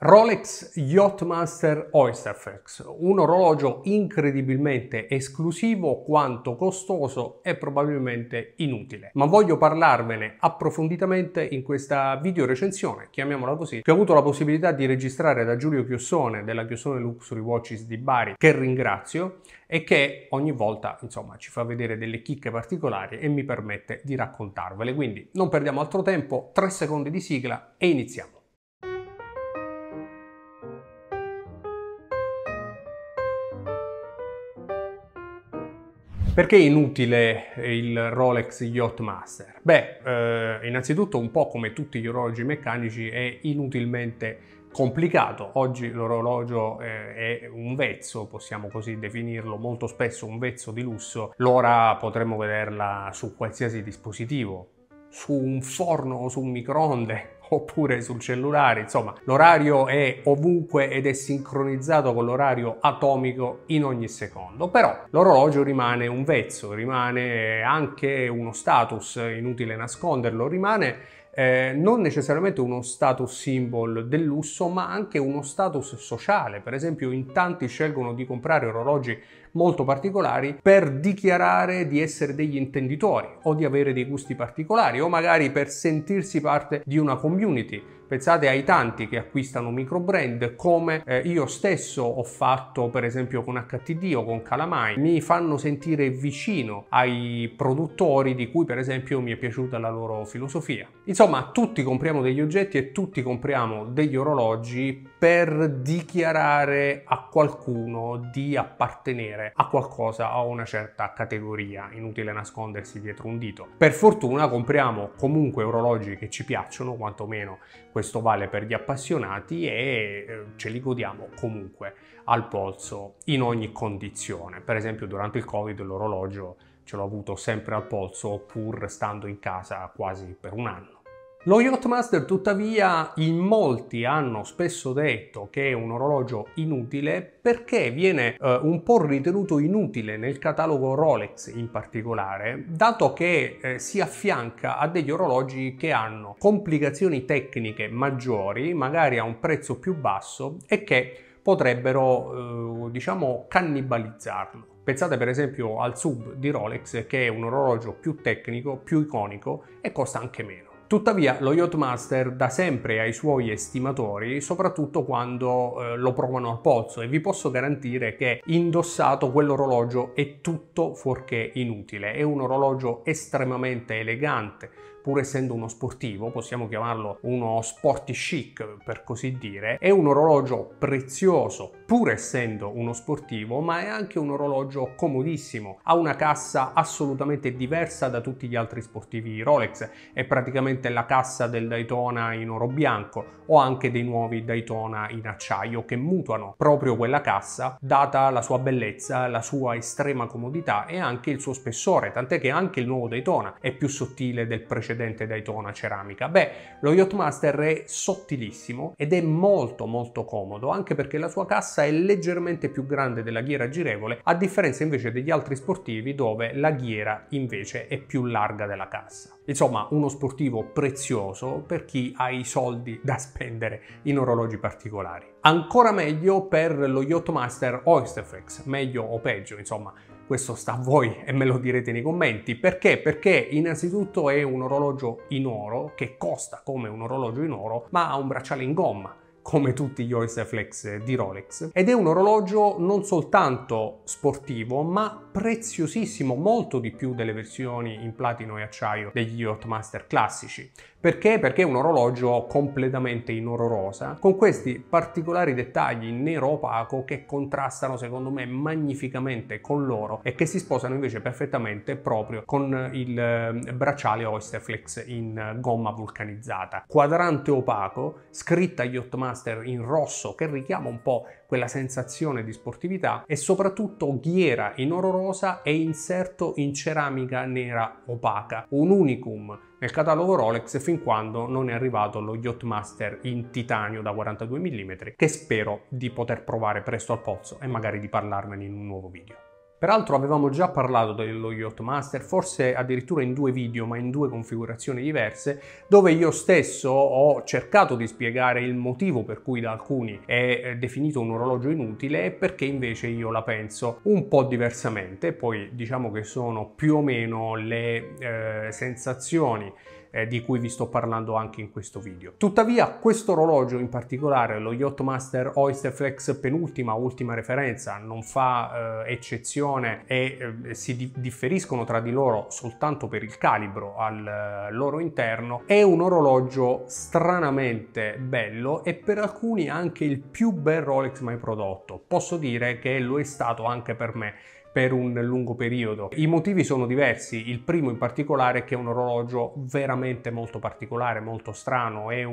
Rolex Yachtmaster Oysterflex, un orologio incredibilmente esclusivo quanto costoso e probabilmente inutile. Ma voglio parlarvene approfonditamente in questa video recensione, chiamiamola così, che ho avuto la possibilità di registrare da Giulio Chiossone della Chiossone Luxury Watches di Bari, che ringrazio e che ogni volta insomma ci fa vedere delle chicche particolari e mi permette di raccontarvele. Quindi non perdiamo altro tempo, 3 secondi di sigla e iniziamo. Perché è inutile il Rolex Yachtmaster? Innanzitutto un po' come tutti gli orologi meccanici è inutilmente complicato. Oggi l'orologio è un vezzo, possiamo così definirlo, molto spesso un vezzo di lusso. L'ora potremmo vederla su qualsiasi dispositivo, su un forno o su un microonde, oppure sul cellulare, insomma l'orario è ovunque ed è sincronizzato con l'orario atomico in ogni secondo. Però l'orologio rimane un vezzo, rimane anche uno status, inutile nasconderlo, rimane non necessariamente uno status symbol del lusso, ma anche uno status sociale. Per esempio, in tanti scelgono di comprare orologi molto particolari per dichiarare di essere degli intenditori o di avere dei gusti particolari, o magari per sentirsi parte di una community. Pensate ai tanti che acquistano micro brand, come io stesso ho fatto per esempio con HTD o con Calamai. Mi fanno sentire vicino ai produttori di cui per esempio mi è piaciuta la loro filosofia. Insomma, tutti compriamo degli oggetti e tutti compriamo degli orologi per dichiarare a qualcuno di appartenere a qualcosa, a una certa categoria. Inutile nascondersi dietro un dito. Per fortuna compriamo comunque orologi che ci piacciono, quantomeno questo vale per gli appassionati, e ce li godiamo comunque al polso in ogni condizione. Per esempio durante il Covid l'orologio ce l'ho avuto sempre al polso pur stando in casa quasi per un anno. Lo Yachtmaster tuttavia in molti hanno spesso detto che è un orologio inutile perché viene un po' ritenuto inutile nel catalogo Rolex in particolare, dato che si affianca a degli orologi che hanno complicazioni tecniche maggiori, magari a un prezzo più basso, e che potrebbero diciamo cannibalizzarlo. Pensate per esempio al Sub di Rolex, che è un orologio più tecnico, più iconico e costa anche meno. Tuttavia lo Yachtmaster dà sempre ai suoi estimatori, soprattutto quando lo provano al polso, e vi posso garantire che indossato quell'orologio è tutto fuorché inutile. È un orologio estremamente elegante, pur essendo uno sportivo, possiamo chiamarlo uno sporty chic per così dire. È un orologio prezioso, pur essendo uno sportivo, ma è anche un orologio comodissimo. Ha una cassa assolutamente diversa da tutti gli altri sportivi Rolex, è praticamente la cassa del Daytona in oro bianco o anche dei nuovi Daytona in acciaio, che mutuano proprio quella cassa, data la sua bellezza, la sua estrema comodità e anche il suo spessore, tant'è che anche il nuovo Daytona è più sottile del precedente Daytona ceramica. Lo Yachtmaster è sottilissimo ed è molto comodo, anche perché la sua cassa è leggermente più grande della ghiera girevole, a differenza invece degli altri sportivi dove la ghiera invece è più larga della cassa. Insomma, uno sportivo prezioso per chi ha i soldi da spendere in orologi particolari. Ancora meglio per lo Yachtmaster Oysterflex, meglio o peggio, insomma, questo sta a voi e me lo direte nei commenti. Perché? Perché innanzitutto è un orologio in oro, che costa come un orologio in oro, ma ha un bracciale in gomma, come tutti gli Oysterflex di Rolex, ed è un orologio non soltanto sportivo ma preziosissimo, molto di più delle versioni in platino e acciaio degli Yachtmaster classici. Perché? Perché è un orologio completamente in oro rosa, con questi particolari dettagli in nero opaco che contrastano secondo me magnificamente con l'oro e che si sposano invece perfettamente proprio con il bracciale Oysterflex in gomma vulcanizzata. Quadrante opaco, scritta Yachtmaster in rosso che richiama un po' quella sensazione di sportività, e soprattutto ghiera in oro rosa e inserto in ceramica nera opaca, un unicum nel catalogo Rolex fin quando non è arrivato lo Yachtmaster in titanio da 42 mm, che spero di poter provare presto al polso e magari di parlarvene in un nuovo video. Peraltro avevamo già parlato dello Yachtmaster, forse addirittura in 2 video, ma in 2 configurazioni diverse, dove io stesso ho cercato di spiegare il motivo per cui da alcuni è definito un orologio inutile e perché invece io la penso un po' diversamente. Poi diciamo che sono più o meno le sensazioni di cui vi sto parlando anche in questo video. Tuttavia questo orologio in particolare, lo Yachtmaster Oyster Flex penultima ultima referenza, non fa eccezione e si differiscono tra di loro soltanto per il calibro al loro interno. È un orologio stranamente bello e per alcuni anche il più bel Rolex mai prodotto. Posso dire che lo è stato anche per me per un lungo periodo. I motivi sono diversi. Il primo in particolare è che è un orologio veramente molto particolare, molto strano, è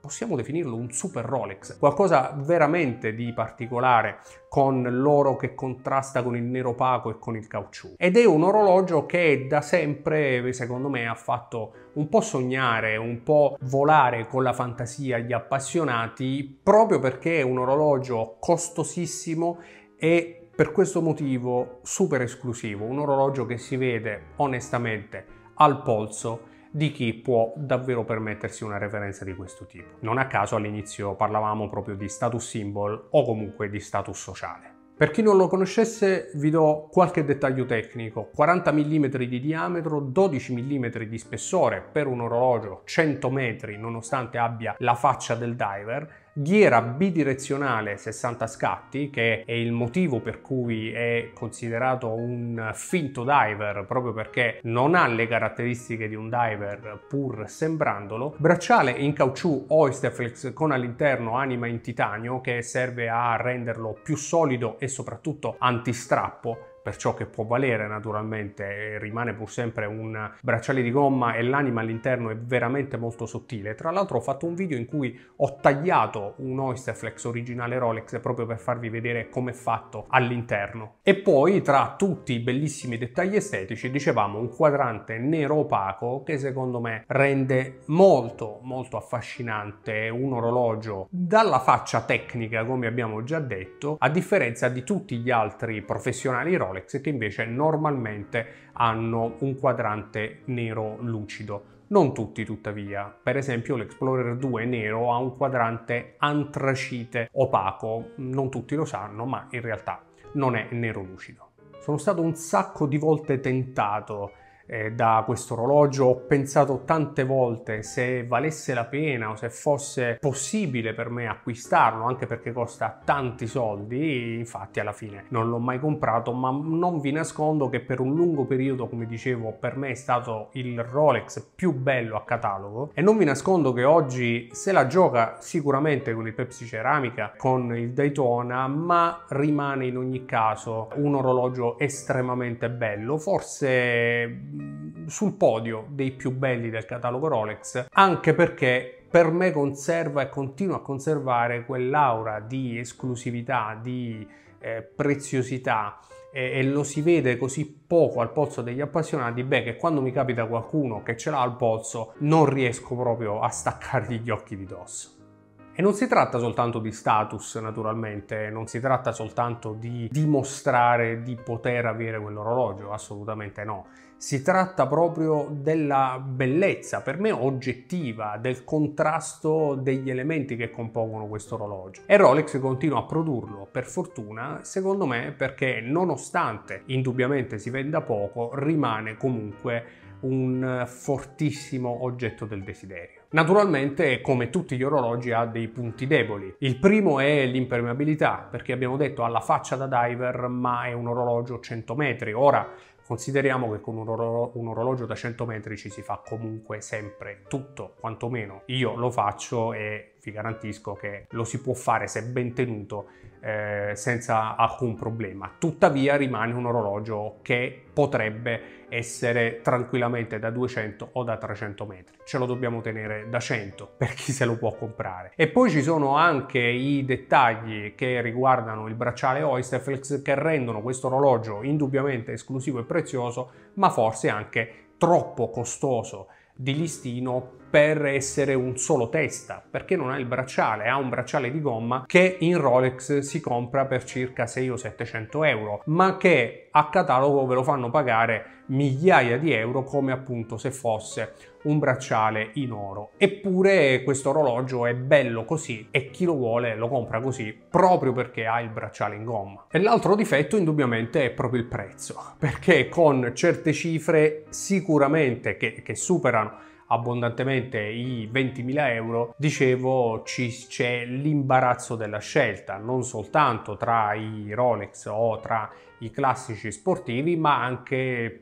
possiamo definirlo un super Rolex, qualcosa veramente di particolare, con l'oro che contrasta con il nero opaco e con il caucciù. Ed è un orologio che da sempre, secondo me, ha fatto un po' sognare, un po' volare con la fantasia gli appassionati, proprio perché è un orologio costosissimo e per questo motivo super esclusivo, un orologio che si vede onestamente al polso di chi può davvero permettersi una referenza di questo tipo. Non a caso all'inizio parlavamo proprio di status symbol o comunque di status sociale. Per chi non lo conoscesse vi do qualche dettaglio tecnico: 40 mm di diametro, 12 mm di spessore per un orologio 100 metri nonostante abbia la faccia del diver, ghiera bidirezionale 60 scatti, che è il motivo per cui è considerato un finto diver, proprio perché non ha le caratteristiche di un diver pur sembrandolo, bracciale in caucciù Oyster Flex con all'interno anima in titanio che serve a renderlo più solido e soprattutto antistrappo, per ciò che può valere naturalmente. Rimane pur sempre un bracciale di gomma e l'anima all'interno è veramente molto sottile. Tra l'altro ho fatto un video in cui ho tagliato un Oyster Flex originale Rolex proprio per farvi vedere come è fatto all'interno. E poi tra tutti i bellissimi dettagli estetici, dicevamo, un quadrante nero opaco che secondo me rende molto affascinante un orologio dalla faccia tecnica, come abbiamo già detto, a differenza di tutti gli altri professionali Rolex che invece normalmente hanno un quadrante nero lucido. Non tutti tuttavia. Per esempio l'Explorer 2 nero ha un quadrante antracite opaco. Non tutti lo sanno, ma in realtà non è nero lucido. Sono stato un sacco di volte tentato da questo orologio, ho pensato tante volte se valesse la pena o se fosse possibile per me acquistarlo, anche perché costa tanti soldi. Infatti alla fine non l'ho mai comprato, ma non vi nascondo che per un lungo periodo, come dicevo, per me è stato il Rolex più bello a catalogo, e non vi nascondo che oggi se la gioca sicuramente con il Pepsi Ceramica, con il Daytona, ma rimane in ogni caso un orologio estremamente bello, forse sul podio dei più belli del catalogo Rolex, anche perché per me conserva e continua a conservare quell'aura di esclusività, di preziosità, e lo si vede così poco al polso degli appassionati, che quando mi capita qualcuno che ce l'ha al polso non riesco proprio a staccargli gli occhi di dosso. E non si tratta soltanto di status, naturalmente, non si tratta soltanto di dimostrare di poter avere quell'orologio, assolutamente no. Si tratta proprio della bellezza, per me oggettiva, del contrasto degli elementi che compongono questo orologio. E Rolex continua a produrlo, per fortuna, secondo me, perché nonostante indubbiamente si venda poco, rimane comunque un fortissimo oggetto del desiderio. Naturalmente, come tutti gli orologi, ha dei punti deboli. Il primo è l'impermeabilità, perché abbiamo detto ha la faccia da diver, ma è un orologio 100 metri. Ora, consideriamo che con un orologio da 100 metri ci si fa comunque sempre tutto, quantomeno io lo faccio e vi garantisco che lo si può fare, se ben tenuto, senza alcun problema. Tuttavia rimane un orologio che potrebbe essere tranquillamente da 200 o da 300 metri. Ce lo dobbiamo tenere da 100 per chi se lo può comprare. E poi ci sono anche i dettagli che riguardano il bracciale Oyster Flex, che rendono questo orologio indubbiamente esclusivo e prezioso, ma forse anche troppo costoso di listino per essere un solo testa, perché non ha il bracciale, ha un bracciale di gomma che in Rolex si compra per circa 600 o 700 euro, ma che a catalogo ve lo fanno pagare migliaia di euro, come appunto se fosse un bracciale in oro. Eppure questo orologio è bello così e chi lo vuole lo compra così proprio perché ha il bracciale in gomma. E l'altro difetto indubbiamente è proprio il prezzo, perché con certe cifre sicuramente che superano abbondantemente i 20.000 euro, dicevo, c'è l'imbarazzo della scelta, non soltanto tra i Rolex o tra i classici sportivi, ma anche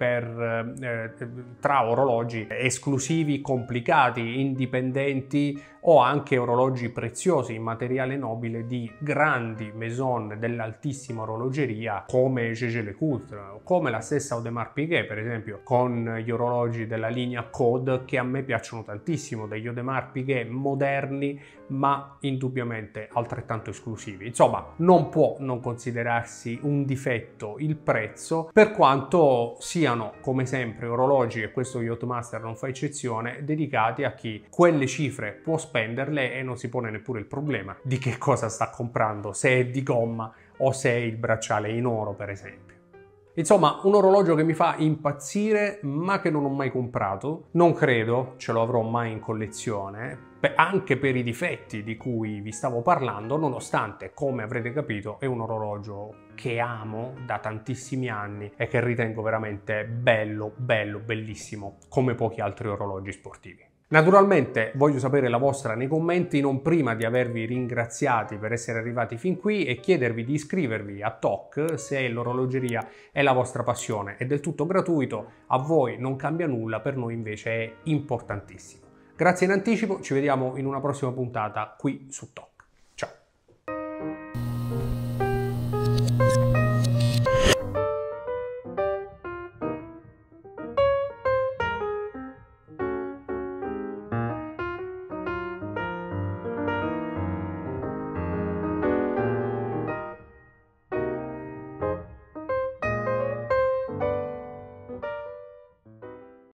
tra orologi esclusivi, complicati, indipendenti, o anche orologi preziosi in materiale nobile di grandi maison dell'altissima orologeria come Jaeger-LeCoultre, come la stessa Audemars Piguet, per esempio, con gli orologi della linea Code, che a me piacciono tantissimo, degli Audemars Piguet moderni ma indubbiamente altrettanto esclusivi. Insomma, non può non considerarsi un difetto il prezzo, per quanto siano come sempre orologi, e questo Yachtmaster non fa eccezione, dedicati a chi quelle cifre può spenderle e non si pone neppure il problema di che cosa sta comprando, se è di gomma o se è il bracciale in oro, per esempio. Insomma, un orologio che mi fa impazzire ma che non ho mai comprato, non credo ce lo avrò mai in collezione, anche per i difetti di cui vi stavo parlando, nonostante, come avrete capito, è un orologio che amo da tantissimi anni e che ritengo veramente bello, bellissimo, come pochi altri orologi sportivi. Naturalmente voglio sapere la vostra nei commenti, non prima di avervi ringraziati per essere arrivati fin qui e chiedervi di iscrivervi a TOC se l'orologeria è la vostra passione. È del tutto gratuito, a voi non cambia nulla, per noi invece è importantissimo. Grazie in anticipo, ci vediamo in una prossima puntata qui su TOC.